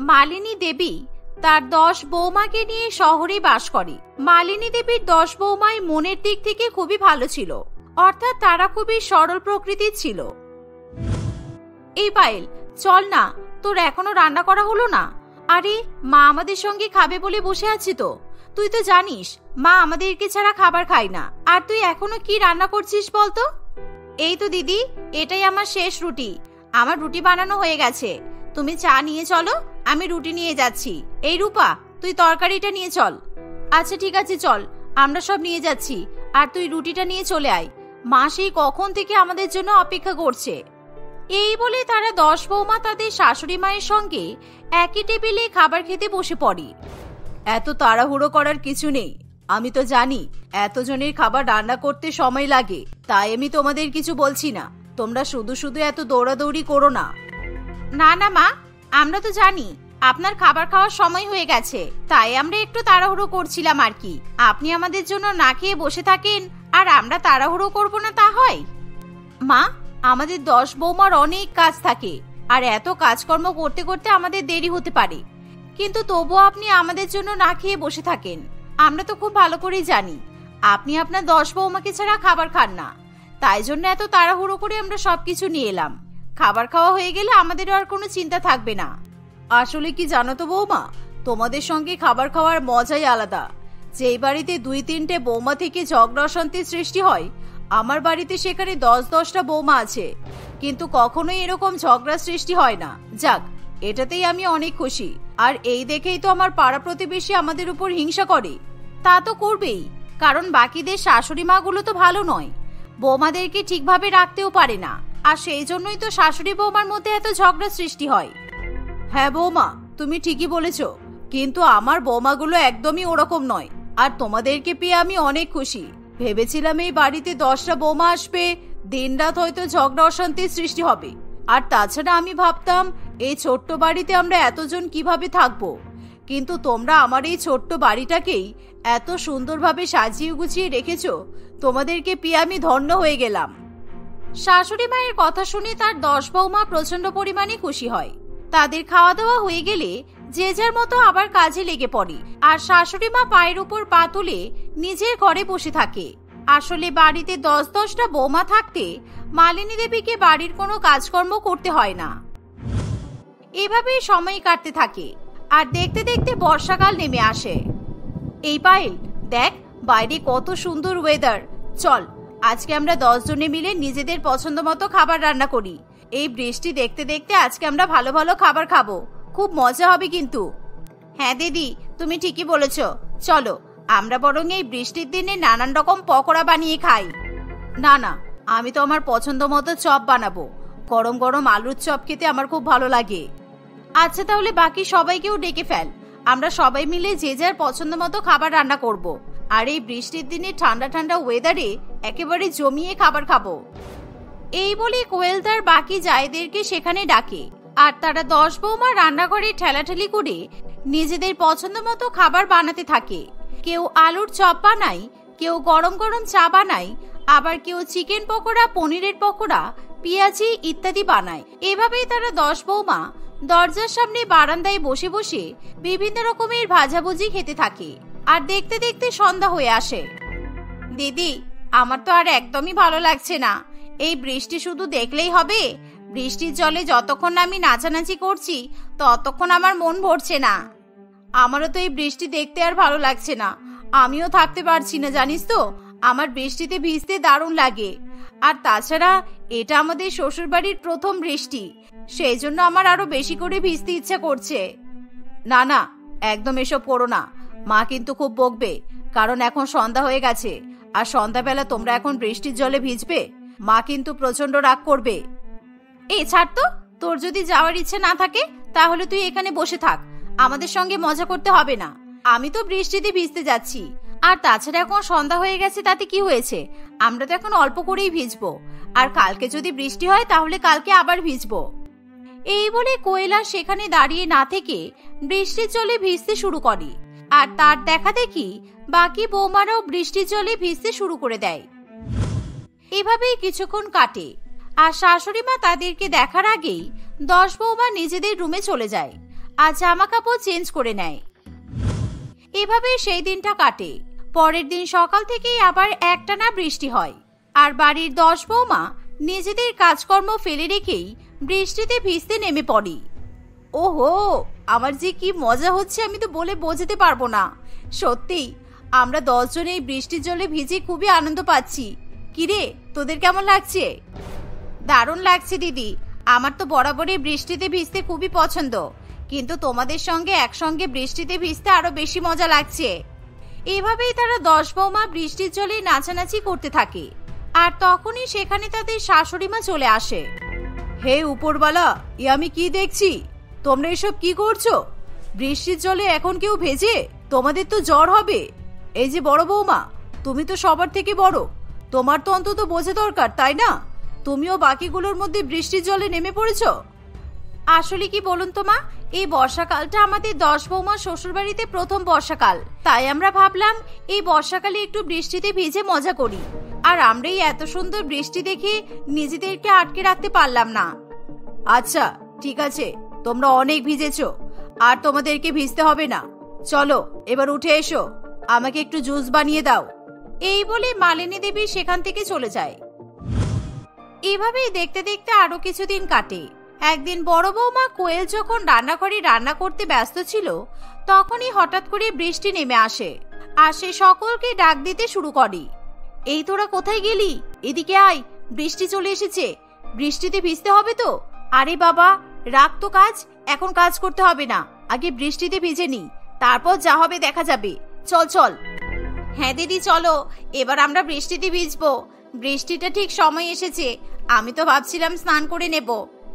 মালিনী দেবী তার 10 বৌমাকে নিয়ে শহরে বাস করে। মালিনী দেবীর 10 বৌমাই মনের দিক থেকে খুবই ভালো ছিল, অর্থাৎ তারা খুবই সরল প্রকৃতির ছিল। এই পায়েল, চল না, তোর এখনো রান্না করা হলো না? আরে মা আমাদের সঙ্গে খাবে বলে বসে আছি তো। তুই তো জানিস মা আমাদেরকে ছাড়া খাবার খায় না। আর তুই এখনো কি রান্না করছিস বলতো? এই তো দিদি, এটাই আমার শেষ রুটি। আমার রুটি বানানো হয়ে গেছে। তুমি চা নিয়ে চলো, আমি রুটি নিয়ে যাচ্ছি। এই রূপা, তুই তরকারিটা নিয়ে চল। আচ্ছা ঠিক আছে, চল, আমরা সব নিয়ে যাচ্ছি। আর তুই রুটিটা নিয়ে চলে আয়। মা সেই কখন থেকে আমাদের জন্য অপেক্ষা করছে। এই বলে তারা 10 বৌমা তাদের শাশুড়ি মায়ের সঙ্গে একই টেবিলে খাবার খেতে বসে পড়ে। এত তাড়াহুড়ো করার কিছু নেই। আমি তো জানি এতজনের খাবার রান্না করতে সময় লাগে, তাই আমি তোমাদের কিছু বলছি না। তোমরা শুধু শুধু এত দৌড়াদৌড়ি করো না। না না মা, আমরা তো জানি আপনার খাবার খাওয়ার সময় হয়ে গেছে, তাই আমরা একটু তাড়াহুড়ো করছিলাম আর কি। আপনি আমাদের জন্য না খেয়ে বসে থাকেন আর আমরা তাড়াহুড়ো করব না, তা হয়? মা, আমাদের 10 বৌমার অনেক কাজ থাকে, আর এত কাজকর্ম করতে করতে আমাদের দেরি হতে পারে। কিন্তু তবুও আপনি আমাদের জন্য না খেয়ে বসে থাকেন। আমরা তো খুব ভালো করেই জানি আপনি আপনার 10 বৌমাকে ছাড়া খাবার খান না, তাই জন্য এত তাড়াহুড়ো করে আমরা সবকিছু নিয়ে এলাম। খাবার খাওয়া হয়ে গেলে আমাদেরও আর কোনো চিন্তা থাকবে না। আসলে কি জানো তো বৌমা, তোমাদের সঙ্গে খাবার খাওয়ার মজাই আলাদা। যেই বাড়িতে 2-3টে বৌমা থেকে ঝগড়া অশান্তির সৃষ্টি হয়, আমার বাড়িতে সেখানে 10-10টা বৌমা আছে, কিন্তু কখনোই এরকম ঝগড়া সৃষ্টি হয় না। যাক, এটাতেই আমি অনেক খুশি। আর এই দেখেই তো আমার পাড়া প্রতিবেশী আমাদের উপর হিংসা করে। তা তো করবেই, কারণ বাকিদের শাশুড়ি মাগুলো তো ভালো নয়, বৌমাদেরকে ঠিকভাবে রাখতেও পারে না। আর সেই জন্যই তো শাশুড়ি বৌমার মধ্যে এত ঝগড়া সৃষ্টি হয়। হ্যাঁ বৌমা, তুমি ঠিকই বলেছ, কিন্তু আমার বৌমাগুলো একদমই ওরকম নয়। আর তোমাদেরকে পেয়ে আমি অনেক খুশি। ভেবেছিলাম এই বাড়িতে 10টা বৌমা আসবে, দিনরাত হয়তো ঝগড়া অশান্তির সৃষ্টি হবে। আর তাছাড়া আমি ভাবতাম এই ছোট্ট বাড়িতে আমরা এতজন কিভাবে থাকবো, কিন্তু তোমরা আমার এই ছোট্ট বাড়িটাকেই এত সুন্দরভাবে সাজিয়ে গুছিয়ে রেখেছো। তোমাদেরকে পেয়ে আমি ধন্য হয়ে গেলাম। শাশুড়ি মায়ের কথা শুনে তার 10 বৌমা প্রচন্ড পরিমাণে খুশি হয়। তাদের খাওয়া দাওয়া হয়ে গেলে যে যার মতো আবার কাজে লেগে পড়ে। আর শাশুড়ি মা পায়ের উপর পা তুলে নিজের ঘরে বসে থাকে। আসলে বাড়িতে 10-10টা বৌমা থাকতে মালিনী দেবীকে বাড়ির কোনো কাজকর্ম করতে হয় না। এভাবেই সময় কাটতে থাকে। আর দেখতে দেখতে বর্ষাকাল নেমে আসে। এই পায়েল, দেখ বাইরে কত সুন্দর ওয়েদার। চল, আজকে আমরা 10 জনে মিলে নিজেদের পছন্দ মতো খাবার রান্না করি। এই বৃষ্টি দেখতে দেখতে আজকে আমরা ভালো ভালো খাবার খাবো। খুব মজা হবে কিন্তু। হ্যাঁ দিদি, তুমি ঠিকই বলেছ। চলো, আমরা বরং এই বৃষ্টির দিনে নানান রকম পকোড়া বানিয়ে খাই। না না, আমি তো আমার পছন্দ মতো চপ বানাবো। গরম গরম আলুর চপ খেতে আমার খুব ভালো লাগে। আচ্ছা তাহলে বাকি সবাইকেও ডেকে ফেল। আমরা সবাই মিলে যে যার পছন্দ মতো খাবার রান্না করব। আর এই বৃষ্টির দিনে ঠান্ডা ঠান্ডা ওয়েদারে একেবারে জমিয়ে খাবার খাবো। এই বলে কোয়েল তার বাকি জায়েদেরকে সেখানে ডাকে। আর তারা 10 বৌমা রান্নাঘরে ঠেলাঠেলি করে নিজেদের পছন্দ মতো খাবার বানাতে থাকে। কেউ আলুর চপ বানায়, কেউ গরম গরম চা বানায়, আবার কেউ চিকেন পকোড়া, পনিরের পকোড়া, পেঁয়াজি ইত্যাদি বানায়। এভাবেই তারা 10 বৌমা দরজার সামনে বারান্দায় বসে বসে বিভিন্ন রকমের ভাজাভুজি খেতে থাকে। আর দেখতে দেখতে সন্ধ্যা হয়ে আসে। দিদি, আমার তো আর একদমই ভালো লাগছে না। এই বৃষ্টি শুধু দেখলেই হবে? বৃষ্টির জলে যতক্ষণ আমি নাচানাচি করছি ততক্ষণ আমার মন ভরছে না। আমারও তো এই বৃষ্টি দেখতে আর ভালো লাগছে না। আমিও থাকতে পারছি না, জানিস তো। আমার বৃষ্টিতে ভিজতে দারুণ লাগে। আর তাছাড়া এটা আমাদের শ্বশুর বাড়ির প্রথম বৃষ্টি, সেই জন্য আমার আরো বেশি করে ভিজতে ইচ্ছা করছে। না না, একদম এসব করো না। মা কিন্তু খুব বকবে, কারণ এখন সন্ধ্যা হয়ে গেছে। আর সন্ধ্যাবেলা তোমরা এখন বৃষ্টির জলে ভিজবে, মা কিন্তু প্রচন্ড রাগ করবে। এই ছাড় তো, তোর যদি যাওয়ার ইচ্ছে না থাকে তাহলে তুই এখানে বসে থাক। আমাদের সঙ্গে মজা করতে হবে না। আমি তো বৃষ্টিতে ভিজতে যাচ্ছি। আর তাছাড়া এখন সন্ধ্যা হয়ে গেছে, তাতে কি হয়েছে? আমরা তো এখন অল্প করেই ভিজবো। আর কালকে যদি বৃষ্টি হয় তাহলে কালকে আবার ভিজবো। এই বলে কোয়েলা সেখানে দাঁড়িয়ে না থেকে বৃষ্টির জলে ভিজতে শুরু করে। আর তার দেখা দেখি বাকি বৌমারাও বৃষ্টির জলে ভিজতে শুরু করে দেয়। এভাবেই কিছুক্ষণ কাটে। আর শাশুড়ি মা তাদেরকে দেখার আগেই 10 বৌমা নিজেদের রুমে চলে যায়। আর জামা কাপড় চেঞ্জ করে নেয়। এভাবে সেই দিনটা কাটে। পরের দিন সকাল থেকেই আবার একটানা বৃষ্টি হয়, আর বাড়ির 10 বৌমা নিজেদের কাজকর্ম ফেলে রেখেই বৃষ্টিতে ভিজতে নেমে পড়ে। ওহো, আমার যে কি মজা হচ্ছে আমি তো বলে বোঝাতে পারবো না। সত্যি আমরা 10 জন এই বৃষ্টির জলে ভিজে খুবই আনন্দ পাচ্ছি। কিরে, তোদের কেমন লাগছে? দারুণ লাগছে দিদি, আমার তো বরাবরই বৃষ্টিতে ভিজতে খুবই পছন্দ, কিন্তু তোমাদের সঙ্গে একসঙ্গে বৃষ্টিতে ভিজতে আরো বেশি মজা লাগছে। এভাবেই তারা 10 বৌমা বৃষ্টির জলে নাচানাচি করতে থাকে। আর তখনই সেখানে তাদের শাশুড়ি মা চলে আসে। হে উপরওয়ালা, এ আমি কি দেখছি? তোমরা এসব কি করছো? বৃষ্টির জলে এখন কেউ ভেজে? তোমাদের তো জ্বর হবে। এই যে বড় বৌমা, তুমি তো সবার থেকে বড়, তোমার তো অন্তত বোঝা দরকার, তাই না? তুমিও বাকিগুলোর মধ্যে বৃষ্টির জলে নেমে পড়েছো। আসলে কি বলুন তো মা, এই বর্ষাকালটা আমাদের 10 বৌমা শ্বশুরবাড়িতে প্রথম বর্ষাকাল, তাই আমরা ভাবলাম এই বর্ষাকালে একটু বৃষ্টিতে ভিজে মজা করি। আর আমরাই এত সুন্দর বৃষ্টি দেখে নিজেদেরকে আটকে রাখতে পারলাম না। আচ্ছা ঠিক আছে, তোমরা অনেক ভিজেছো, আর তোমাদেরকে ভিজতে হবে না। চলো এবার উঠে এসো, আমাকে একটু জুস বানিয়ে দাও। এই বলে মালিনী দেবী সেখান থেকে চলে যায়। এভাবেই দেখতে দেখতে আরো কিছুদিন কাটে। একদিন বড় বৌমা কোয়েল যখন রান্নাঘরে রান্না করতে ব্যস্ত ছিল, তখনই হঠাৎ করে বৃষ্টি নেমে আসে, আর সে সকলকে ডাক দিতে শুরু করে। এই তোরা কোথায় গেলি? এদিকে আয়, বৃষ্টি চলে এসেছে, বৃষ্টিতে ভিজতে হবে তো। আরে বাবা, রাখ তো কাজ, এখন কাজ করতে হবে না, আগে বৃষ্টিতে ভিজে নি, তারপর যা হবে দেখা যাবে। চল চল। হ্যাঁ দিদি চলো, এবার আমরা বৃষ্টিতে ভিজবো। বৃষ্টিটা ঠিক সময় এসেছে, আমি তো ভাবছিলাম স্নান করে নেব।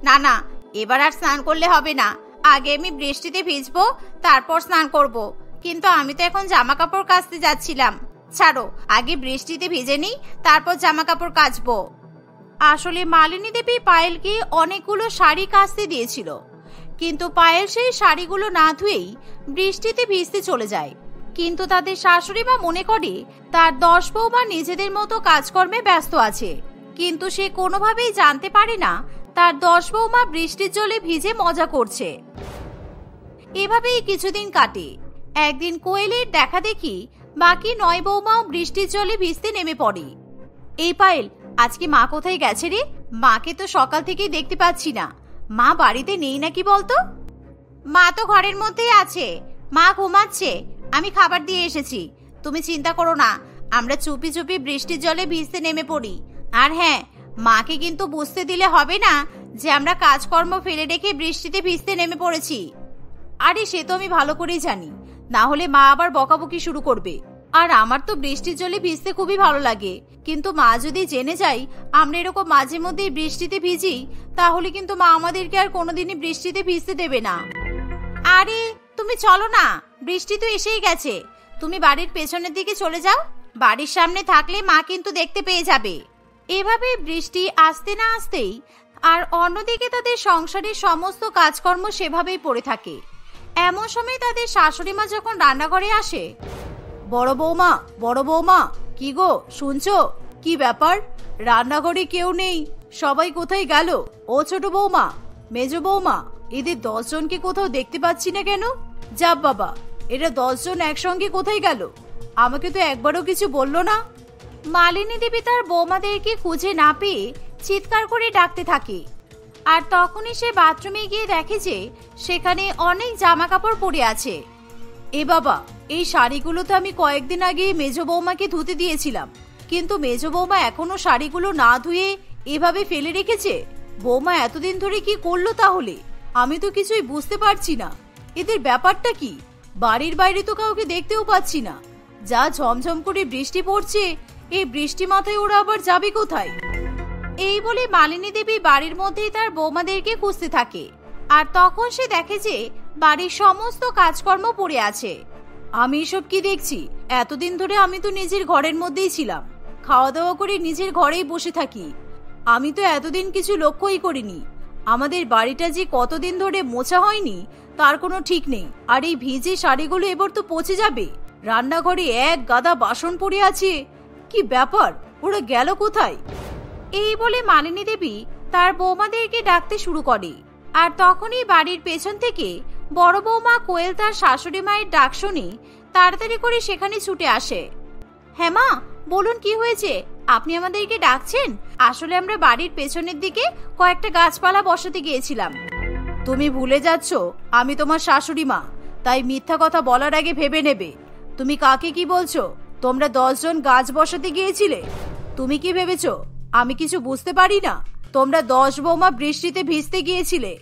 না না, এবার আর স্নান করলে হবে না, আগে আমি বৃষ্টিতে ভিজবো তারপর স্নান করব। কিন্তু আমি তো এখন জামা কাপড় কাচতে যাচ্ছিলাম। ছাড়ো, আগে বৃষ্টিতে ভিজে নিই, তারপর জামা কাপড় কাচবো। আসলে মালিনী দেবী পায়েলকে অনেকগুলো শাড়ি কাচতে দিয়েছিল, কিন্তু পায়েল সেই শাড়িগুলো না ধুয়েই বৃষ্টিতে ভিজতে চলে যায়। কিন্তু তাদের শাশুড়ি মা মনে করে তার 10 বৌমা নিজেদের মতো কাজকর্মে ব্যস্ত আছে, কিন্তু সে কোনোভাবেই জানতে পারে না তার 10 বৌমা বৃষ্টির জলে ভিজে মজা করছে। এভাবেই কিছুদিন কাটে। একদিন কোয়েলের দেখা দেখি বাকি 9 বৌমাও বৃষ্টির জলে ভিজতে নেমে পড়ে। এই পায়েল, আজকে মা কোথায় গেছে রে? মাকে তো সকাল থেকেই দেখতে পাচ্ছি না, মা বাড়িতে নেই নাকি বলতো? মা তো ঘরের মধ্যেই আছে, মা ঘুমাচ্ছে, আমি খাবার দিয়ে এসেছি, তুমি চিন্তা করো না, আমরা চুপি চুপি বৃষ্টির জলে ভিজতে নেমে পড়ি। আর হ্যাঁ, মাকে কিন্তু বুঝতে দিলে হবে না যে আমরা কাজকর্ম ফেলে রেখে বৃষ্টিতে ভিজতে নেমে পড়েছি। আরে সে তো আমি ভালো করেই জানি, না হলে মা আবার বকাবকি শুরু করবে। আর আমার তো বৃষ্টির জলে ভিজতে খুবই ভালো লাগে, কিন্তু মা যদি জেনে যায় আমরা এরকম মাঝে মধ্যেই বৃষ্টিতে ভিজি, তাহলে কিন্তু মা আমাদেরকে আর কোনোদিনই বৃষ্টিতে ভিজতে দেবে না। আরে তুমি চলো না, বৃষ্টি তো এসেই গেছে, তুমি বাড়ির পেছনের দিকে চলে যাও, বাড়ির সামনে থাকলে মা কিন্তু দেখতে পেয়ে যাবে। এভাবে বৃষ্টি আসতে না আসতেই আর অন্যদিকে তাদের সংসারের সমস্ত কাজকর্ম সেভাবেই পড়ে থাকে। এমন সময় তাদের শাশুড়ি মা যখন রান্নাঘরে আসে। বড় বৌমা, বড় বৌমা, কি গো শুনছো? কি ব্যাপার, রান্নাঘরে কেউ নেই, সবাই কোথায় গেল? ও ছোট বৌমা, মেজ বৌমা, এদের 10 জনকে কোথাও দেখতে পাচ্ছি না কেন? যা বাবা, এরা 10 জন একসঙ্গে কোথায় গেল? আমাকে তো একবারও কিছু বললো না। মালিনী দেবী তার বৌমাদেরকে খুঁজে না পেয়ে চিৎকার করে ডাকতে থাকে। আর তখনই সে বাথরুমে গিয়ে দেখে যে সেখানে অনেক জামা কাপড় পড়ে আছে। এ বাবা, এই শাড়িগুলো তো আমি কয়েকদিন আগে মেজ বৌমাকে ধুতে দিয়েছিলাম, কিন্তু মেজ বৌমা এখনো শাড়িগুলো না ধুয়ে এভাবে ফেলে রেখেছে। বৌমা এতদিন ধরে কি করলো তাহলে? আমি তো কিছুই বুঝতে পারছি না, এদের ব্যাপারটা কি? বাড়ির বাইরে তো কাউকে দেখতেও পাচ্ছি না, যা ঝমঝম করে বৃষ্টি পড়ছে, এই বৃষ্টি মাথায় ওরা আবার যাবে কোথায়? এই বলে মালিনী দেবী বাড়ির মধ্যেই তার বৌমাদেরকে খুঁজতে থাকে। আর তখন সে দেখে যে বাড়ির সমস্ত কাজকর্ম পড়ে আছে। আমি এসব কি দেখছি? এতদিন ধরে আমি তো নিজের ঘরের মধ্যেই ছিলাম, খাওয়া দাওয়া করে নিজের ঘরেই বসে থাকি, আমি তো এতদিন কিছু লক্ষ্যই করিনি। আমাদের বাড়িটা যে কতদিন ধরে মোছা হয়নি তার কোনো ঠিক নেই। আর এই ভিজে শাড়িগুলো এবার তো পচে যাবে। রান্নাঘরে এক গাদা বাসন পড়ে আছে, কি ব্যাপার, ওরা গেল কোথায়? এই বলে মালিনী দেবী তার বৌমাদেরকে ডাকতে শুরু করে। আর তখনই বাড়ির পেছন থেকে বড় বৌমা কোয়েল তার শাশুড়ি মায়ের ডাক শুনে তাড়াতাড়ি করে সেখানে ছুটে আসে। হ্যাঁ মা, বলুন কি হয়েছে? আপনি আমাদেরকে ডাকছেন? আসলে আমরা বাড়ির পেছনের দিকে কয়েকটা গাছপালা বসাতে গিয়েছিলাম। তুমি ভুলে যাচ্ছ আমি তোমার শাশুড়ি মা, তাই মিথ্যা কথা বলার আগে ভেবে নেবে। তুমি কাকে কি বলছো? তোমরা 10 জন গাছ বসাতে গিয়েছিলে। তুমি কি ভেবেছো আমি কিছু বুঝতে পারি না? তোমরা 10 বৌমা বৃষ্টিতে ভিজতে গিয়েছিলে,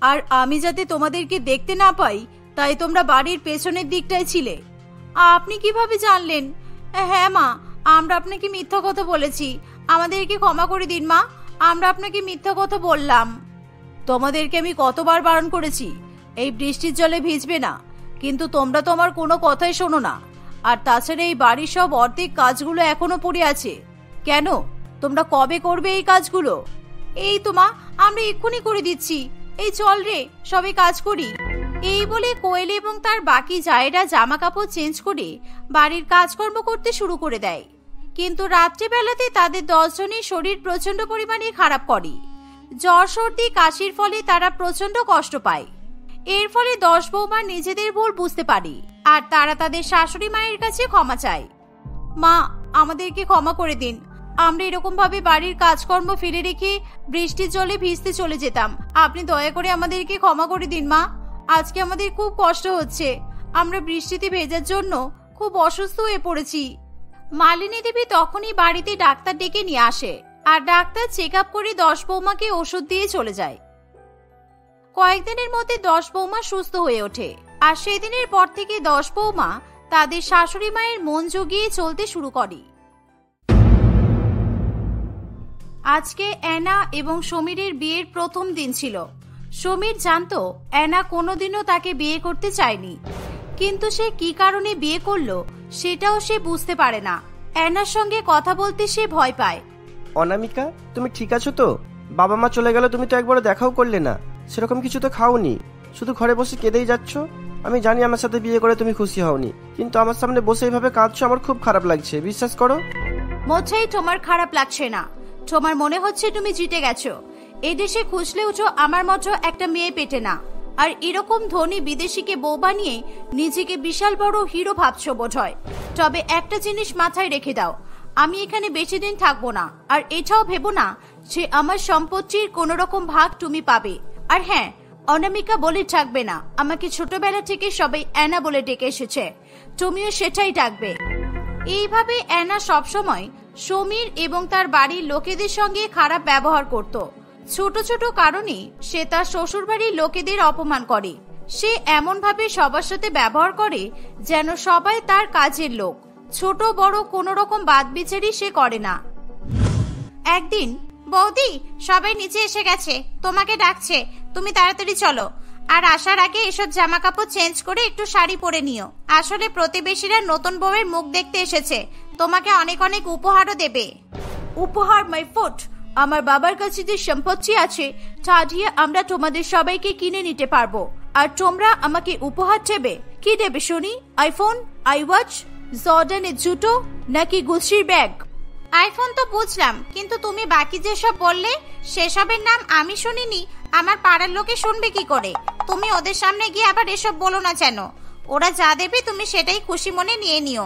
আর আমি যাতে তোমাদেরকে দেখতে না পাই তাই তোমরা বাড়ির পেছনের দিকটায় ছিলে। আপনি কিভাবে জানলেন? হ্যাঁ মা, আমরা আপনাকে মিথ্যা কথা বলেছি, আমাদেরকে ক্ষমা করে দিন মা, আমরা আপনাকে মিথ্যা কথা বললাম। তোমাদেরকে আমি কতবার বারণ করেছি এই বৃষ্টির জলে ভিজবে না, কিন্তু তোমরা তো আমার কোনো কথাই শোনো না। আর তাছাড়া এই বাড়ির সব অর্ধেক কাজগুলো এখনো পড়ে আছে। কেন, তোমরা কবে করবে এই কাজগুলো? এই তো মা, আমরা এক্ষুনি করে দিচ্ছি। এই চল রে, সবে কাজ করি। এই বলে কোয়েল এবং তার বাকি জায়েরা জামা কাপড় চেঞ্জ করে বাড়ির কাজকর্ম করতে শুরু করে দেয়। কিন্তু রাত্রিবেলাতে তাদের 10 জনের শরীর প্রচন্ড পরিমাণে খারাপ করে। জ্বর, সর্দি, কাশির ফলে তারা প্রচন্ড কষ্ট পায়। এর ফলে 10 বৌমা নিজেদের ভুল বুঝতে পারে, আর তারা তাদের শাশুড়ি মায়ের কাছে ক্ষমা চায়। মা, আমাদেরকে ক্ষমা করে দিন, আমরা এরকম ভাবে বাড়ির কাজকর্ম ফেলে রেখে বৃষ্টির জলে ভিজতে চলে যেতাম। আপনি দয়া করে আমাদেরকে ক্ষমা করে দিন মা, আজকে আমাদের খুব কষ্ট হচ্ছে, আমরা বৃষ্টিতে ভেজার জন্য খুব অসুস্থ হয়ে পড়েছি। মালিনী দেবী তখনই বাড়িতে ডাক্তার ডেকে নিয়ে আসে, আর ডাক্তার চেক আপ করে 10 বৌমাকে ওষুধ দিয়ে চলে যায়। কয়েকদিনের মধ্যে 10 বৌমা সুস্থ হয়ে ওঠে, আর সেদিনের পর থেকে 10 বৌমা তাদের শাশুড়ি মায়ের মন জুগিয়ে চলতে শুরু করে। আজকে অ্যানা এবং সমীরের বিয়ের প্রথম দিন ছিল। সমীর জানতো অ্যানা কোনোদিনও তাকে বিয়ে করতে চায়নি, কিন্তু সে কি কারণে বিয়ে করলো সেটাও সে বুঝতে পারে না। অ্যানার সঙ্গে কথা বলতে সে ভয় পায়। অনামিকা, তুমি ঠিক আছো তো? বাবা মা চলে গেল, তুমি তো একবারও দেখাও করলে না, সেরকম কিছু তো খাওনি, শুধু ঘরে বসে কেঁদেই যাচ্ছ। আমি জানি আমার সাথে বিয়ে করে তুমি খুশি হওনি, কিন্তু আমার সামনে বসে এইভাবে কাঁদছো, আমার খুব খারাপ লাগছে, বিশ্বাস করো। মোটেই তোমার খারাপ লাগছে না, তোমার মনে হচ্ছে তুমি জিতে গেছো। এই দেশে খুঁজলেও তো আমার মতো একটা মেয়ে পেটে না, আর এরকম ধনী বিদেশিকে বউ বানিয়ে নিজেকে বিশাল বড় হিরো ভাবছো বোধহয়। তবে একটা জিনিস মাথায় রেখে দাও, আমি এখানে বেশি দিন থাকবো না, আর এটাও ভেবো না যে আমার সম্পত্তির কোনো রকম ভাগ তুমি পাবে। আর হ্যাঁ, অনামিকা বলে ডাকবে না, আমাকে ছোটবেলা থেকে সবাই অ্যানা বলে ডেকে এসেছে, তুমিও সেটাই ডাকবে। এইভাবে অ্যানা সবসময় সমীর এবং তার বাড়ির লোকেদের সঙ্গে খারাপ ব্যবহার করত। ছোট ছোট কারণে সে তার শ্বশুর বাড়ির লোকেদের অপমান করে। সে এমন ভাবে সবার সাথে ব্যবহার করে যেন সবাই তার কাজের লোক। ছোট বড় কোনো রকম বাদ বিচারই সে করে না। একদিন, বৌদি, সবাই নিচে এসে গেছে, তোমাকে ডাকছে, তুমি তাড়াতাড়ি চলো। আর আসার আগে এসব জামা কাপড় চেঞ্জ করে একটু শাড়ি পরে নিও। আসলে প্রতিবেশীরা নতুন বউয়ের মুখ দেখতে এসেছে, তোমাকে অনেক অনেক উপহারও দেবে। উপহার মাই ফুট, আমার বাবার কাছে যে সম্পত্তি আছে তা দিয়ে আমরা তোমাদের সবাইকে কিনে নিতে পারবো, আর তোমরা আমাকে উপহার দেবে। কি দেবে শুনি? আইফোন, আইওয়াচ, জর্ডানের জুতো, নাকি গুচির ব্যাগ? আইফোন তো বুঝলাম, কিন্তু তুমি বাকি যেসব বললে সেসবের নাম আমি শুনিনি, আমার পাড়ার লোকে শুনবে কি করে? তুমি ওদের সামনে গিয়ে আবার এসব বলো না যেন। ওরা যা দেবে তুমি সেটাই খুশি মনে নিয়ে নিও।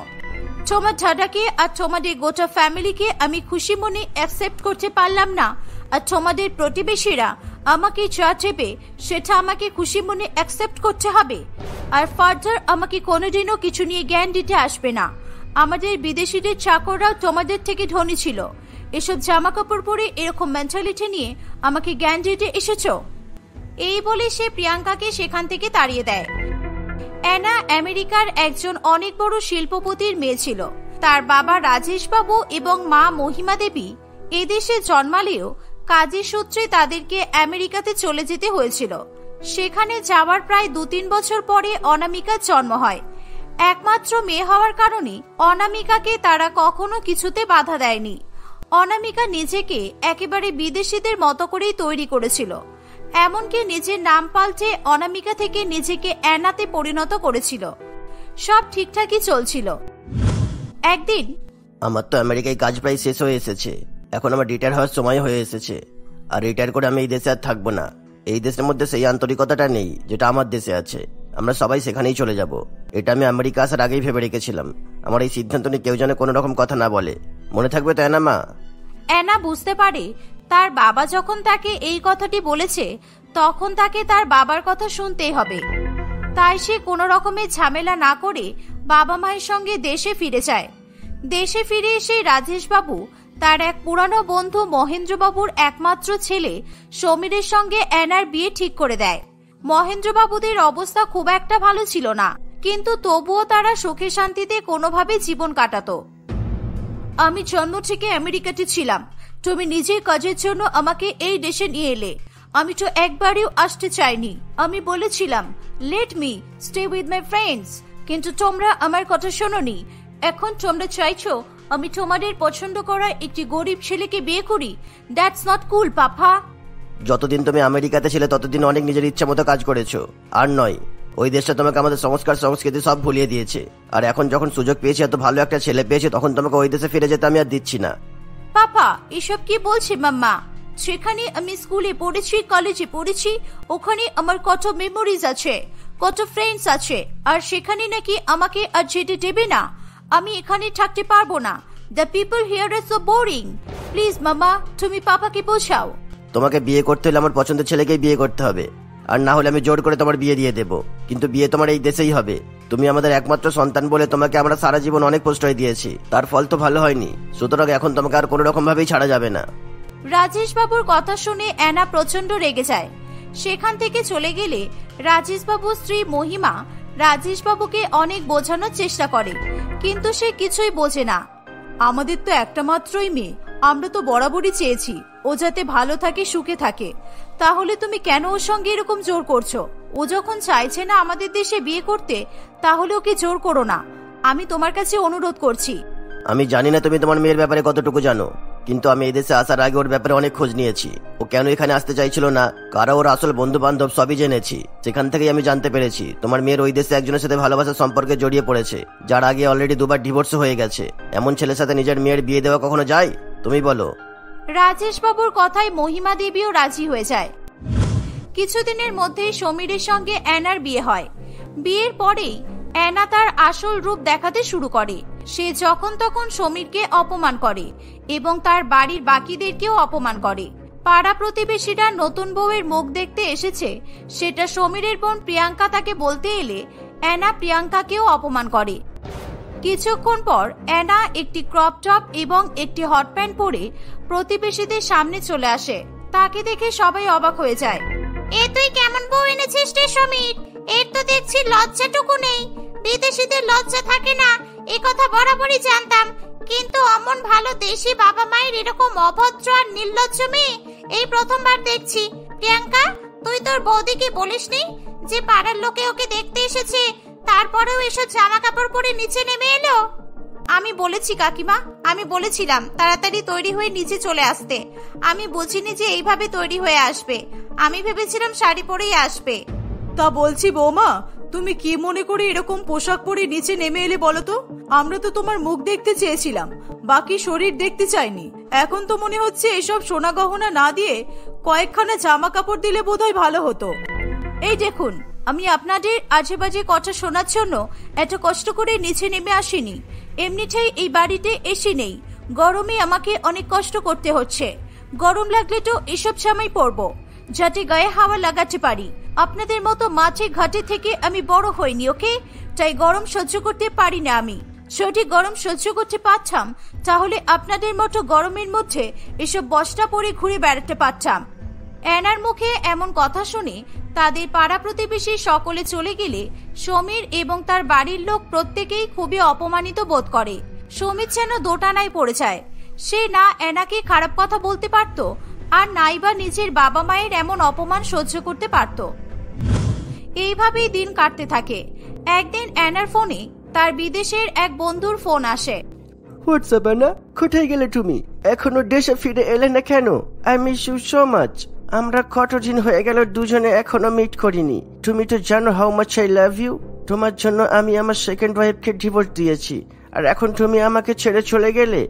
তোমার দাদাকে আর তোমাদের গোটা ফ্যামিলিকে আমি খুশি মনে অ্যাকসেপ্ট করতে পারলাম না, আর তোমাদের প্রতিবেশীরা আমাকে যা দেবে সেটা আমাকে খুশি মনে অ্যাকসেপ্ট করতে হবে। আর ফার্দার আমাকে কোনোদিনও কিছু নিয়ে জ্ঞান দিতে আসবে না। আমাদের বিদেশিদের চাকররাও তোমাদের থেকে ধনী ছিল, এসব জামা কাপড় পরে এরকম মেন্টালিটি নিয়ে আমাকে জ্ঞান দিতে এসেছো। এই বলে সে প্রিয়াঙ্কাকে সেখান থেকে তাড়িয়ে দেয়। অ্যানা আমেরিকার একজন অনেক বড় শিল্পপতির মেয়ে ছিল। তার বাবা রাজেশ বাবু এবং মা মহিমা দেবী এদেশে জন্মালেও কাজের সূত্রে তাদেরকে আমেরিকাতে চলে যেতে হয়েছিল। সেখানে যাওয়ার প্রায় 2-3 বছর পরে অনামিকার জন্ম হয়। একমাত্র মেয়ে হওয়ার কারণে অনামিকাকে তারা কখনো কিছুতে বাধা দেয়নি। অনামিকা নিজেকে একেবারে বিদেশিদের মতো করেই তৈরি করেছিল, এমনকি নিজের নাম পাল্টে অনামিকা থেকে নিজেকে অ্যানাতে পরিণত করেছিল। সব ঠিকঠাকই চলছিল। একদিন, আমার তো আমেরিকায় কাজ প্রায় শেষ হয়ে এসেছে, এখন আমার রিটায়ার হওয়ার সময় হয়ে এসেছে, আর রিটায়ার করে আমি এই দেশে আর থাকবো না। এই দেশের মধ্যে সেই আন্তরিকতাটা নেই যেটা আমার দেশে আছে। আমরা সবাই সেখানেই চলে যাব। এটা আমি আমেরিকা আসার আগেই ভেবে রেখেছিলাম। আমার এই সিদ্ধান্ত নিয়ে কেউ যেন কোনো রকম কথা না বলে। মনে থাকবে তো অ্যানা মা? অ্যানা বুঝতে পারে তার বাবা যখন তাকে এই কথাটি বলেছে তখন তাকে তার বাবার কথা শুনতেই হবে। তাই সে কোনো রকমের ঝামেলা না করে বাবা মায়ের সঙ্গে দেশে ফিরে যায়। দেশে ফিরে এসে রাজেশবাবু তার এক পুরানো বন্ধু মহেন্দ্রবাবুর একমাত্র ছেলে সমীরের সঙ্গে অ্যানার বিয়ে ঠিক করে দেয়। মহেন্দ্রবাবুদের অবস্থা খুব একটা ভালো ছিল না, কিন্তু তবুও তারা সুখে শান্তিতে কোনোভাবে জীবন কাটাতো। আমি জন্ম থেকে আমেরিকাতে ছিলাম, তুমি নিজের কাজের জন্য আমাকে এই দেশে নিয়ে এলে। আমি তো একবারেও আসতে চাইনি। আমি বলেছিলাম let me stay with my friends, কিন্তু তোমরা আমার কথা শোনোনি। এখন তোমরা চাইছো আমি তোমাদের পছন্দ করা একটি গরিব ছেলেকে বিয়ে করি। দ্যাটস নট কুল পাপা। যতদিন তুমি আমেরিকাতে ছিলে ততদিন অনেক নিজের ইচ্ছা মতো কাজ করেছো, আর নয় ওই দেশটা তোমাকে আমাদের সংস্কার সংস্কৃতি সব ভুলিয়ে দিয়েছে। আর এখন যখন সুযোগ পেয়েছি, এত ভালো একটা ছেলে পেয়েছি, তখন তোমাকে ওই দেশে ফিরে যেতে আমি আর দিচ্ছি না। পাপা এসব কি বলছে মাম্মা? সেখানে আমি স্কুলে পড়েছি, কলেজে পড়েছি, ওখানে আমার কত মেমোরিজ আছে, কত ফ্রেন্ডস আছে, আর সেখানে নাকি আমাকে আর যেতে দেবে না? আমি এখানে থাকতে পারবো না। The people here are so boring. Please mamma, তুমি পাপাকে বোঝাও। তোমাকে বিয়ে করতে হলে আমার পছন্দের ছেলেকেই বিয়ে করতে হবে, আর না হলে আমি জোর করে তোমার বিয়ে দিয়ে দেবো। কিন্তু বিয়ে তোমার এই দেশেই হবে। তুমি আমাদের একমাত্র সন্তান বলে তোমাকে আমরা সারা জীবন অনেক প্রশ্রয় দিয়েছি, তার ফল তো ভালো হয়নি। সুতরাং এখন তোমাকে আর কোনো রকম ভাবেই ছাড়া যাবে না। রাজেশবাবুর কথা শুনে অ্যানা প্রচন্ড রেগে যায়। সেখান থেকে চলে গেলে রাজেশবাবুর স্ত্রী মহিমা রাজেশবাবুকে অনেক বোঝানোর চেষ্টা করে, কিন্তু সে কিছুই বোঝে না। আমাদের তো একটা মাত্রই মেয়ে, আমরা তো বরাবরই চেয়েছি ও যাতে ভালো থাকে, সুখে থাকে। তাহলে তুমি কেন ওর সঙ্গে এরকম জোর করছো? ও যখন চাইছে না আমাদের দেশে বিয়ে করতে, তাহলে ওকে জোর করো না। আমি তোমার কাছে অনুরোধ করছি। আমি জানি না তুমি তোমার মেয়ের ব্যাপারে কতটুকু জানো, কিন্তু আমি এই দেশে আসার আগে ওর ব্যাপারে অনেক খোঁজ নিয়েছি। ও কেন এখানে আসতে চাইছিল না, কারা ওর আসল বন্ধু বান্ধব, সবই জেনেছি। সেখান থেকেই আমি জানতে পেরেছি তোমার মেয়ের ওই দেশে একজনের সাথে ভালোবাসার সম্পর্কে জড়িয়ে পড়েছে, যার আগে অলরেডি 2বার ডিভোর্স হয়ে গেছে। এমন ছেলের সাথে নিজের মেয়ের বিয়ে দেওয়া কখনো যায়? তুমি বলো। রাজেশবাবুর কথায় মহিমা দেবীও রাজি হয়ে যায়। কিছুদিনের মধ্যেই সমীরের সঙ্গে অ্যানার বিয়ে হয়। বিয়ের পরেই অ্যানা তার আসল রূপ দেখাতে শুরু করে। সে যখন তখন সমীরকে অপমান করে এবং তার বাড়ির বাকিদেরকেও অপমান করে। পাড়া প্রতিবেশীরা নতুন বউয়ের মুখ দেখতে এসেছে সেটা সমীরের বোন প্রিয়াঙ্কা তাকে বলতে এলে অ্যানা প্রিয়াঙ্কাকেও অপমান করে। কিছুক্ষণ পর অ্যানা একটি ক্রপ টপ এবং একটি হট প্যান্ট পরে প্রতিবেশীদের সামনে চলে আসে। তাকে দেখে সবাই অবাক হয়ে যায়। এ তুই কেমন বউ এনেছিস রে সমীর? এর তো দেখছি লজ্জাটুকু নেই। বিদেশিদের লজ্জা থাকে না এ কথা বরাবরই জানতাম, কিন্তু অমন ভালো দেশি বাবা মায়ের এরকম অভদ্র আর নির্লজ্জ মেয়ে এই প্রথমবার দেখছি। প্রিয়াঙ্কা, তুই তোর বৌদিকে বলিসনি যে পাড়ার লোকে ওকে দেখতে এসেছে, তারপরেও এসব জামা কাপড় পরে নিচে নেমে এলো? আমি বলেছি কাকিমা, আমি বলেছিলাম তাড়াতাড়ি তৈরি হয়ে নিচে চলে আসতে। আমি বুঝিনি যে এইভাবে তৈরি হয়ে আসবে। আমি ভেবেছিলাম শাড়ি পরেই আসবে। তা বলছি বৌমা, তুমি কি মনে করে এরকম পোশাক পরে নিচে নেমে এলে বলো তো? আমরা তো তোমার মুখ দেখতে চেয়েছিলাম, বাকি শরীর দেখতে চাইনি। এখন তো মনে হচ্ছে এসব সোনা গহনা না দিয়ে কয়েকখানা জামা কাপড় দিলে বোধহয় ভালো হতো। এই দেখুন, আমি আপনাদের আজে বাজে কথা শোনার জন্য এত কষ্ট করে নিচে নেমে আসিনি। এমনিতেই এই বাড়িতে এসি নেই, গরমে আমাকে অনেক কষ্ট করতে হচ্ছে। গরম লাগলে তো এসব জামাই পরবো যাতে গায়ে হাওয়া লাগাতে পারি। আপনাদের মতো মাঠে ঘাটে থেকে আমি বড় হইনি, ওকে? তাই গরম সহ্য করতে পারি না আমি। যদি গরম সহ্য করতে পারতাম তাহলে আপনাদের মতো গরমের মধ্যে এসব বস্তা পরে ঘুরে বেড়াতে পারতাম। অ্যানার মুখে এমন কথা শুনে তাদের পাড়া প্রতিবেশী সকলে চলে গেলে সমীর এবং তার বাড়ির লোক প্রত্যেকেই খুবই অপমানিত বোধ করে। সমীর যেন দোটানায় পড়ে যায়। সে না অ্যানাকে খারাপ কথা বলতে পারত, আর নাইবা নিজের বাবা মায়ের এমন অপমান সহ্য করতে পারত। এইভাবেই দিন কাটতে থাকে। একদিন অ্যানার ফোনে তার বিদেশের এক বন্ধুর ফোন আসে। হোয়াটসঅ্যাপ অ্যানা, কোথায় গেলে তুমি? এখনো দেশে ফিরে এলে না কেন? I miss you so much. আমরা কতদিন হয়ে গেল দুজনে এখনো মিট করিনি। তুমি তো জানো how much I love you. তোমার জন্য আমি আমার সেকেন্ড ওয়াইফকে ডিভোর্স দিয়েছি। আর এখন তুমি আমাকে ছেড়ে চলে গেলে।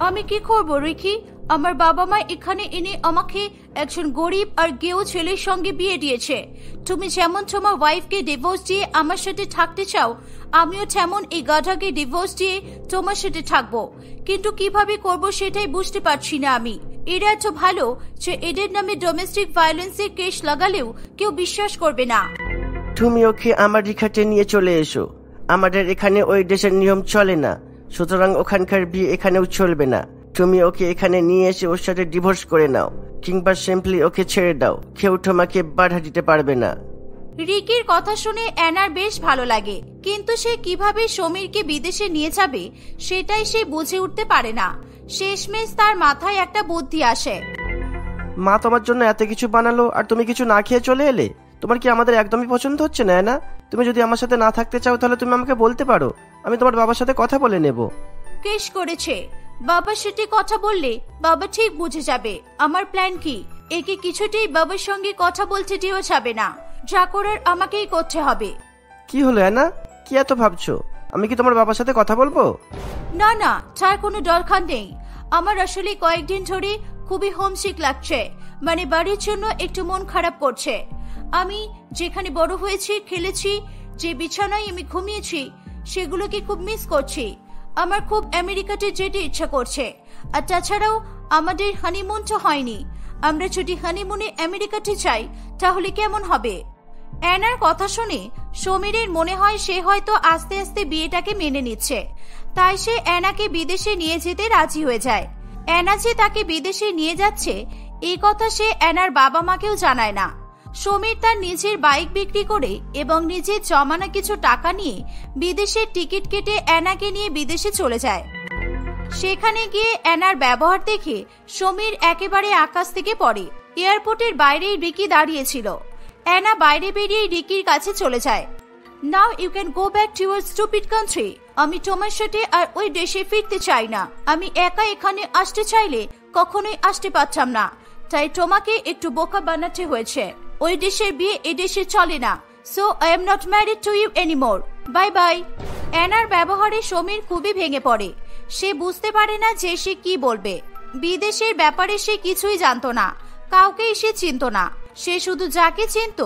আমি কি করবো রিকি? আমার বাবা মা এখানে এনে আমাকে একজন গরিব আর গেও ছেলের সঙ্গে বিয়ে দিয়েছে। তুমি যেমন তোমার ওয়াইফকে ডিভোর্স দিয়ে আমার সাথে থাকতে চাও, আমিও তেমন এই গাধাকে ডিভোর্স দিয়ে তোমার সাথে থাকবো। কিন্তু কিভাবে করব সেটাই বুঝতে পারছি না আমি। এরা এত ভালো যে এদের নামে ডোমেস্টিক ভায়োলেন্সের কেস লাগালেও কেউ বিশ্বাস করবে না। তুমি ওকে আমার রিখাতে নিয়ে চলে এসো। আমাদের এখানে ওই দেশের নিয়ম চলে না, সুতরাং ওখানকার বিয়ে এখানেও চলবে না। তুমি ওকে এখানে নিয়ে এসে ওর সাথে ডিভোর্স করে নাও, কিংবা সিম্পলি ওকে ছেড়ে দাও। কেউ তোমাকে বাধা দিতে পারবে না। রিকির কথা শুনে অ্যানার বেশ ভালো লাগে, কিন্তু সে কিভাবে সমীরকে বিদেশে নিয়ে যাবে সেটাই সে বুঝে উঠতে পারে না। শেষমেশ তার মাথায় একটা বুদ্ধি আসে। মা তোমার জন্য এত কিছু বানালো আর তুমি কিছু না খেয়ে চলে এলে। তোমার কি আমাদের একদমই পছন্দ হচ্ছে না? না, তুমি যদি আমার সাথে না থাকতে চাও তাহলে তুমি আমাকে বলতে পারো, আমি তোমার বাবার সাথে কথা বলে নেব। কেস করেছে বাবার সাথে কথা বললে বাবা ঠিক বুঝে যাবে আমার প্ল্যান কি। একে কিছুতেই বাবার সঙ্গে কথা বলতে দিও যাবে না, যা করার আমাকেই করতে হবে। কি হলো না, কি এত ভাবছো? আমি কি তোমার বাবার সাথে কথা বলবো? না না, তার কোনো দরকার নেই। আমার আসলে কয়েকদিন ধরে খুবই হোমসিক লাগছে, মানে বাড়ির জন্য একটু মন খারাপ করছে। আমি যেখানে বড় হয়েছি, খেলেছি, যে বিছানায় আমি ঘুমিয়েছি, সেগুলোকে খুব মিস করছি। আমার খুব আমেরিকাতে যেতে ইচ্ছা করছে। আর তাছাড়াও আমাদের হানিমুনটা হয়নি। আমরা যদি হানিমুনে আমেরিকাতে যাই তাহলে কেমন হবে? অ্যানার কথা শুনে সমীরের মনে হয় সে হয়তো আস্তে আস্তে বিয়েটাকে মেনে নিচ্ছে, তাই সে অ্যানাকে বিদেশে নিয়ে যেতে রাজি হয়ে যায়। অ্যানা যে তাকে বিদেশে নিয়ে যাচ্ছে এই কথা সে অ্যানার বাবা মাকেও জানায় না। সমীর তার নিজের বাইক বিক্রি করে এবং নিজের জমানো কিছু টাকা নিয়ে বিদেশের টিকিট কেটে অ্যানাকে নিয়ে বিদেশে চলে যায়। সেখানে গিয়ে অ্যানার ব্যবহার দেখে সমীর একেবারে আকাশ থেকে পড়ে। এয়ারপোর্টের বাইরেই রিকি দাঁড়িয়েছিল। অ্যানা বাইরে বেরিয়ে রিকির কাছে চলে যায়। Now you can go back to your stupid country. আমি তোমার সাথে আর ওই দেশে ফিরতে চাই না। আমি একা এখানে আসতে চাইলে কখনোই আসতে পারতাম না, তাই তোমাকে একটু বোকা বানাতে হয়েছে। ওই দেশের বিয়ে এ দেশে চলে না, so I am not married to you anymore. Bye bye. অ্যানার ব্যবহারে সমীর খুবই ভেঙে পড়ে। সে বুঝতে পারে না যে সে কি বলবে। বিদেশের ব্যাপারে সে কিছুই জানতো না, কাউকেই সে চিনত না। সে শুধু যাকে চিনত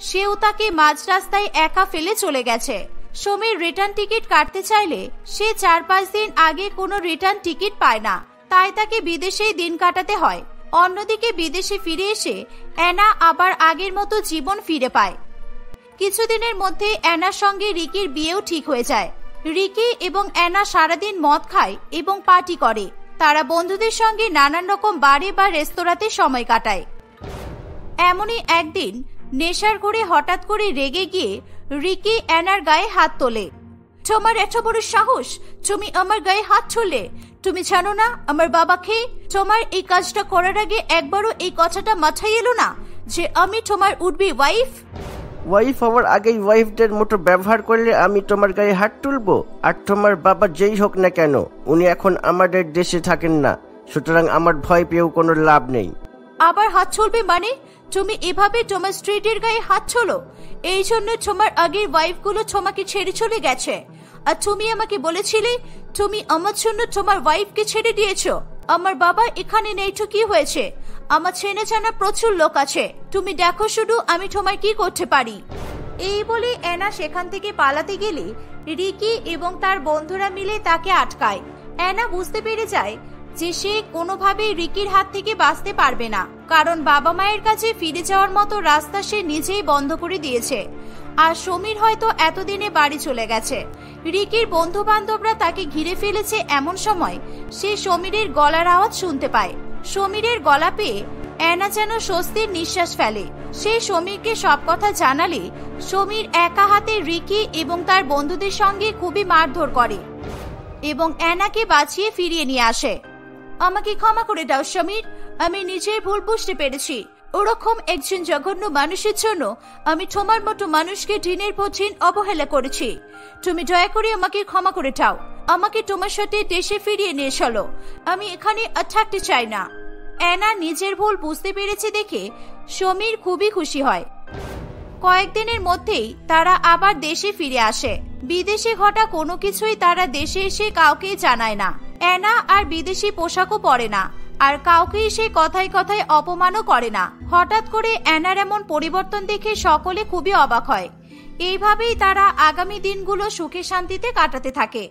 সেও তাকে মাঝ রাস্তায় একা ফেলে চলে গেছে। সমীর রিটার্ন টিকিট কাটতে চাইলে সে 4-5 দিন আগে কোনো রিটার্ন টিকিট পায় না, তাই তাকে বিদেশেই দিন কাটাতে হয়। অন্যদিকে বিদেশে ফিরে এসে অ্যানা আবার আগের মতো জীবন ফিরে পায়। কিছুদিনের মধ্যে অ্যানার সঙ্গে রিকির বিয়েও ঠিক হয়ে যায়। রিকি এবং অ্যানা সারাদিন মদ খায় এবং পার্টি করে। তারা বন্ধুদের সঙ্গে নানান রকম বারে বা রেস্তোরাঁতে সময় কাটায়। এমনই একদিন নেশার করে হঠাৎ করে রেগে গিয়ে রিকি অ্যানার গায়ে হাত তোলে। তোমার এত বড় সাহস, তুমি আমার গায়ে হাত তুললে? তুমি জানো না আমার বাবাকে? তোমার এই কাজটা করার আগে একবারও এই কথাটা মাথায় এলো না যে আমি তোমার উডবি ওয়াইফ? ওয়াইফ হওয়ার আগেই ওয়াইফদের মতো ব্যবহার করলে আমি তোমার গায়ে হাত তুলবো? আর তোমার বাবা যেই হোক না কেন, উনি এখন আমাদের দেশে থাকেন না, সুতরাং আমার ভয় পেয়েও কোনো লাভ নেই। আবার হাত ছুলবে মানে? তুমি এভাবে তোমার স্ত্রীদের গায়ে হাত ছোলো, এই জন্য তোমার আগের ওয়াইফগুলো তোমাকে ছেড়ে চলে গেছে। আর তুমি আমাকে বলেছিলে তুমি আমার জন্য তোমার ওয়াইফকে ছেড়ে দিয়েছো। আমার বাবা এখানে নেই তো কি হয়েছে? আমার চেনা জানা প্রচুর লোক আছে, তুমি দেখো শুধু আমি তোমার কি করতে পারি। এই বলে অ্যানা সেখান থেকে পালাতে গেলে রিকি এবং তার বন্ধুরা মিলে তাকে আটকায়। অ্যানা বুঝতে পেরে যায় যে সে কোনোভাবেই রিকির হাত থেকে বাঁচতে পারবে না, কারণ বাবা মায়ের কাছে ফিরে যাওয়ার মতো রাস্তা সে নিজেই বন্ধ করে দিয়েছে। আর সমীর হয়তো এতদিনে বাড়ি চলে গেছে। রিকির বন্ধু বান্ধবরা তাকে ঘিরে ফেলেছে। এমন সময় সে সমীরের গলার আওয়াজ শুনতে পায়। সমীরের গলা পেয়ে অ্যানা যেন স্বস্তির নিঃশ্বাস ফেলে। সে সমীরকে সব কথা জানালে সমীর একা হাতে রিকি এবং তার বন্ধুদের সঙ্গে খুবই মারধর করে এবং অ্যানাকে বাঁচিয়ে ফিরিয়ে নিয়ে আসে। আমাকে ক্ষমা করে দাও সমীর, আমি নিজের ভুল বুঝতে পেরেছি। ওরকম একজন জঘন্য মানুষের জন্য আমি তোমার মতো মানুষকে দিনের পর দিন অবহেলা করেছি। তুমি দয়া করে আমাকে ক্ষমা করে দাও। আমাকে তোমার সাথে দেশে ফিরিয়ে নিয়ে চলো, আমি এখানে আর থাকতে চাই না। অ্যানা নিজের ভুল বুঝতে পেরেছে দেখে সমীর খুবই খুশি হয়। কয়েকদিনের মধ্যেই তারা আবার দেশে ফিরে আসে। বিদেশে ঘটা কোনো কিছুই তারা দেশে এসে কাউকে জানায় না। অ্যানা আর বিদেশি পোশাকও পরে না, আর কাউকেই সে কথায় কথায় অপমানও করে না। হঠাৎ করে অ্যানার এমন পরিবর্তন দেখে সকলে খুবই অবাক হয়। এইভাবেই তারা আগামী দিনগুলো সুখে শান্তিতে কাটাতে থাকে।